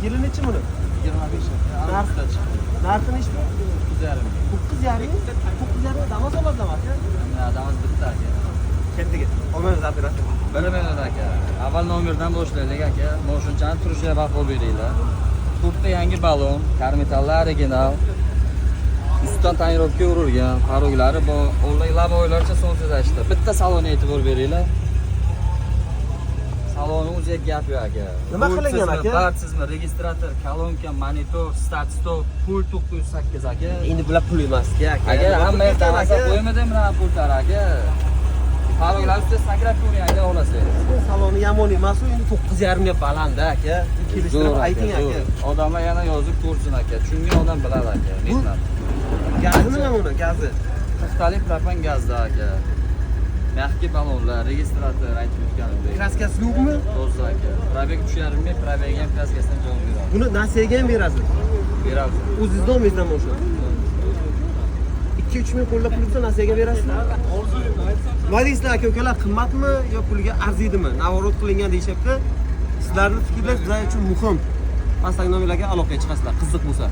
Yili nechi buni? 25. Narxi nechi bu? 9,5. 9,5 damas oladimi aka? Damas bitta aka. Ketdiga. Olmaymiz operatsiya. Bilmayman aka. Avval nomerdan boshlaylik aka. Moshunchani turishiga baho beringlar. To'rtta yangi balon, karmetallar original. Ustidan tonirovka urilgan, paroglari bor. Onlayn laboylarcha sonsiz ashta. Bitta salonga e'tibor beringlar. Saloni o'ziga gap yo'q aka. Nima qilingan aka? Barchasizmi? Registrator, kolonka, monitor, start stop, pul 908 aka. Endi bular pul emas-ku aka. Aka hamma tanasa qo'ymadim mana pullar aka. Paroglar ustida sakrab ko'ring olasangiz. Saloni yomon emas, u endi 9,5 ga baland aka. Kelishtirib ayting aka. Odamlar yana yozib ko'rsin aka. Tushungan odam biladi aka. Mehnat. Gazi nima buni? Gazi. Ixtali propan gazda aka. Mexki balonlar, registrator aytib o'tganimdek. Kraskasi yo'qmi? To'g'ri aka. Probek 3,5 probek ham kraskasidan javob beradi. Buni nasiyaga ham berasiz. Beradi. O'zingizda olmaysizmi o'sha? 2-3 ming qo'llab pulsa nasiyaga berasizmi? Nima deysizlar aka ukalar, qimmatmi yo pulga arziydimi? Navorot qilingan deyishyapti. Sizlarning fikringiz bizlar uchun muhim. Pastdagi nomerlarga aloqaga chiqasizlar, qiziq bo'lsa.